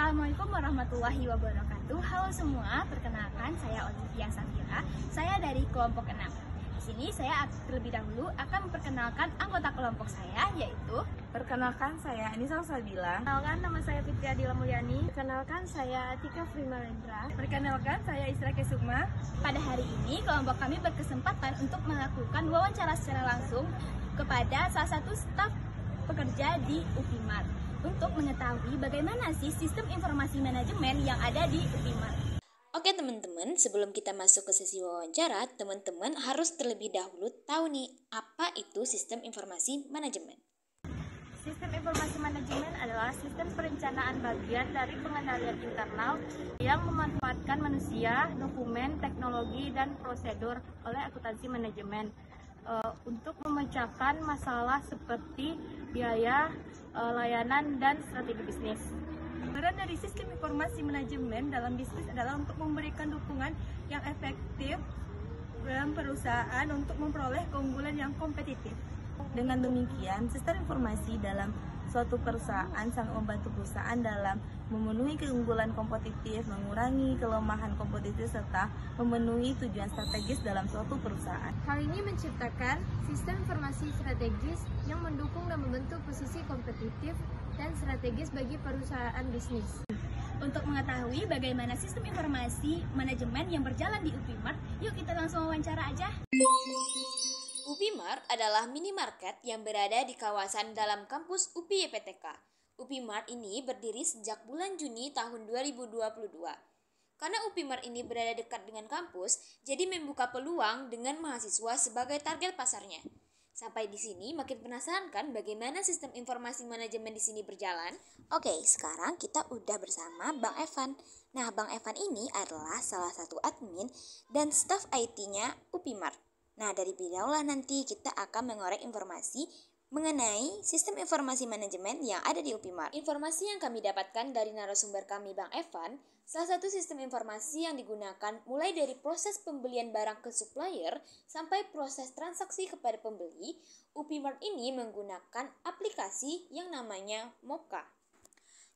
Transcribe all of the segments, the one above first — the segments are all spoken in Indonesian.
Assalamualaikum warahmatullahi wabarakatuh. Halo semua, perkenalkan saya Olivia Safira. Saya dari kelompok 6. Di sini saya terlebih dahulu akan memperkenalkan anggota kelompok saya, yaitu Perkenalkan saya Anissa Sabila. Perkenalkan, nama saya Fitri Adila Mulyani. Perkenalkan, saya Atika Frimalendra. Perkenalkan saya Isra Kesukma. Pada hari ini, kelompok kami berkesempatan untuk melakukan wawancara secara langsung kepada salah satu staf pekerja di UPIMAR untuk mengetahui bagaimana sih sistem informasi manajemen yang ada di UPIMAR. Oke teman-teman, sebelum kita masuk ke sesi wawancara, teman-teman harus terlebih dahulu tahu nih, apa itu sistem informasi manajemen. Sistem informasi manajemen adalah sistem perencanaan bagian dari pengendalian internal yang memanfaatkan manusia, dokumen, teknologi, dan prosedur oleh akuntansi manajemen untuk memecahkan masalah seperti biaya, layanan, dan strategi bisnis. Peran dari sistem informasi manajemen dalam bisnis adalah untuk memberikan dukungan yang efektif dalam perusahaan untuk memperoleh keunggulan yang kompetitif. Dengan demikian, sistem informasi dalam suatu perusahaan sangat membantu perusahaan dalam memenuhi keunggulan kompetitif, mengurangi kelemahan kompetitif, serta memenuhi tujuan strategis dalam suatu perusahaan. Hal ini menciptakan sistem informasi strategis yang mendukung dan membentuk posisi kompetitif dan strategis bagi perusahaan bisnis. Untuk mengetahui bagaimana sistem informasi manajemen yang berjalan di UPIMAR, yuk kita langsung wawancara aja. UPIMAR adalah minimarket yang berada di kawasan dalam kampus UPI YPTK. UPIMAR ini berdiri sejak bulan Juni tahun 2022. Karena UPIMAR ini berada dekat dengan kampus, jadi membuka peluang dengan mahasiswa sebagai target pasarnya. Sampai di sini makin penasaran kan bagaimana sistem informasi manajemen di sini berjalan? Oke, sekarang kita udah bersama Bang Evan. Nah, Bang Evan ini adalah salah satu admin dan staf IT-nya UPIMAR. Nah, dari beliaulah nanti kita akan mengorek informasi mengenai sistem informasi manajemen yang ada di UPIMAR. Informasi yang kami dapatkan dari narasumber kami Bang Evan, salah satu sistem informasi yang digunakan mulai dari proses pembelian barang ke supplier sampai proses transaksi kepada pembeli, UPIMAR ini menggunakan aplikasi yang namanya Moka.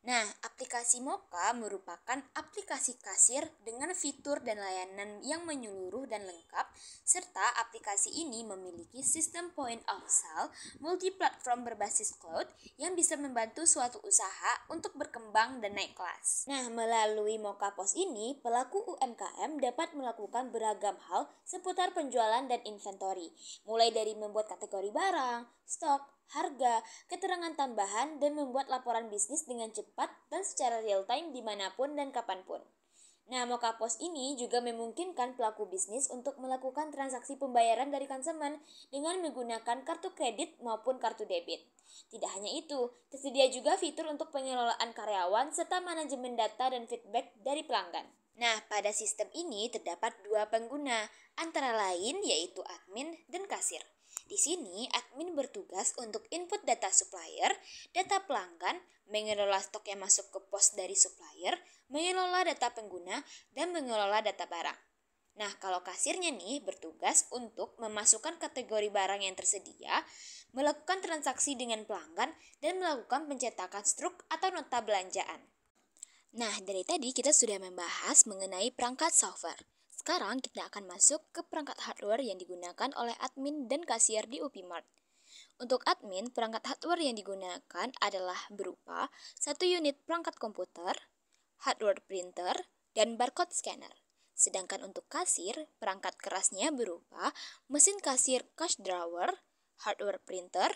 Nah, aplikasi Moka merupakan aplikasi kasir dengan fitur dan layanan yang menyeluruh dan lengkap, serta aplikasi ini memiliki sistem point of sale multi-platform berbasis cloud yang bisa membantu suatu usaha untuk berkembang dan naik kelas. Nah, melalui Moka POS ini, pelaku UMKM dapat melakukan beragam hal seputar penjualan dan inventory, mulai dari membuat kategori barang, stok, harga, keterangan tambahan, dan membuat laporan bisnis dengan cepat dan secara real time dimanapun dan kapanpun. Nah, Moka POS ini juga memungkinkan pelaku bisnis untuk melakukan transaksi pembayaran dari konsumen dengan menggunakan kartu kredit maupun kartu debit. Tidak hanya itu, tersedia juga fitur untuk pengelolaan karyawan serta manajemen data dan feedback dari pelanggan. Nah, pada sistem ini terdapat dua pengguna, antara lain yaitu admin dan kasir. Di sini, admin bertugas untuk input data supplier, data pelanggan, mengelola stok yang masuk ke pos dari supplier, mengelola data pengguna, dan mengelola data barang. Nah, kalau kasirnya nih bertugas untuk memasukkan kategori barang yang tersedia, melakukan transaksi dengan pelanggan, dan melakukan pencetakan struk atau nota belanjaan. Nah, dari tadi kita sudah membahas mengenai perangkat software. Sekarang kita akan masuk ke perangkat hardware yang digunakan oleh admin dan kasir di UPIMAR. Untuk admin, perangkat hardware yang digunakan adalah berupa satu unit perangkat komputer, hardware printer, dan barcode scanner. Sedangkan untuk kasir, perangkat kerasnya berupa mesin kasir cash drawer, hardware printer,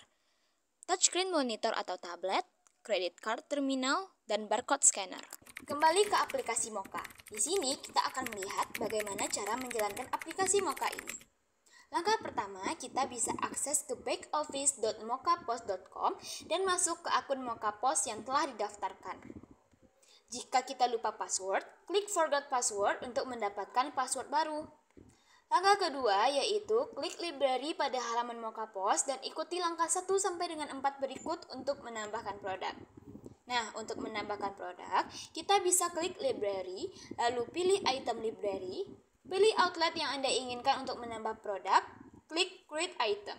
touchscreen monitor atau tablet, credit card terminal, dan barcode scanner. Kembali ke aplikasi Moka. Di sini kita akan melihat bagaimana cara menjalankan aplikasi Moka ini. Langkah pertama, kita bisa akses ke backoffice.mokapos.com dan masuk ke akun Moka POS yang telah didaftarkan. Jika kita lupa password, klik forgot password untuk mendapatkan password baru. Langkah kedua yaitu klik library pada halaman Moka POS dan ikuti langkah 1 sampai dengan 4 berikut untuk menambahkan produk. Nah, untuk menambahkan produk, kita bisa klik library, lalu pilih item library, pilih outlet yang Anda inginkan untuk menambah produk, klik create item.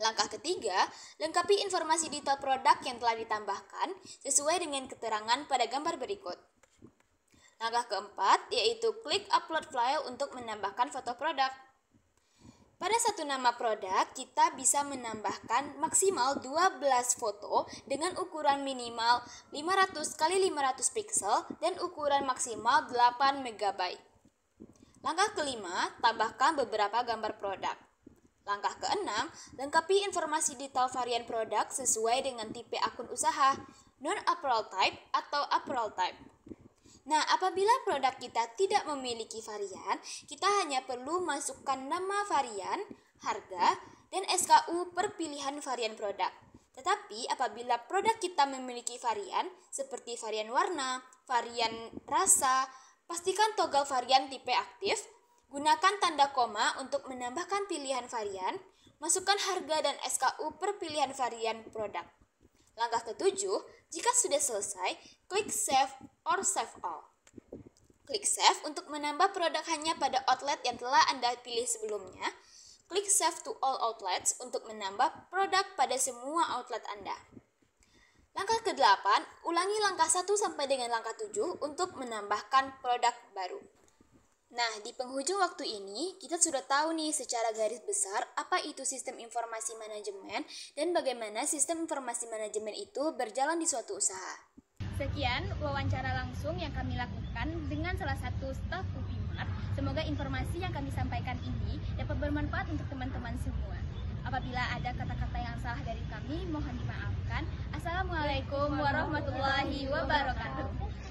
Langkah ketiga, lengkapi informasi detail produk yang telah ditambahkan sesuai dengan keterangan pada gambar berikut. Langkah keempat, yaitu klik upload file untuk menambahkan foto produk. Pada satu nama produk, kita bisa menambahkan maksimal 12 foto dengan ukuran minimal 500 x 500 pixel dan ukuran maksimal 8 MB. Langkah kelima, tambahkan beberapa gambar produk. Langkah keenam, lengkapi informasi detail varian produk sesuai dengan tipe akun usaha, non-apparel type atau apparel type. Nah, apabila produk kita tidak memiliki varian, kita hanya perlu masukkan nama varian, harga, dan SKU per pilihan varian produk. Tetapi apabila produk kita memiliki varian, seperti varian warna, varian rasa, pastikan toggle varian tipe aktif, gunakan tanda koma untuk menambahkan pilihan varian, masukkan harga dan SKU per pilihan varian produk. Langkah ketujuh, jika sudah selesai, klik Save or Save All. Klik Save untuk menambah produk hanya pada outlet yang telah Anda pilih sebelumnya. Klik Save to All Outlets untuk menambah produk pada semua outlet Anda. Langkah ke-8, ulangi langkah 1 sampai dengan langkah 7 untuk menambahkan produk baru. Nah, di penghujung waktu ini, kita sudah tahu nih secara garis besar apa itu sistem informasi manajemen dan bagaimana sistem informasi manajemen itu berjalan di suatu usaha. Sekian wawancara langsung yang kami lakukan dengan salah satu staf UPI Mart. Semoga informasi yang kami sampaikan ini dapat bermanfaat untuk teman-teman semua. Apabila ada kata-kata yang salah dari kami, mohon dimaafkan. Assalamualaikum warahmatullahi wabarakatuh.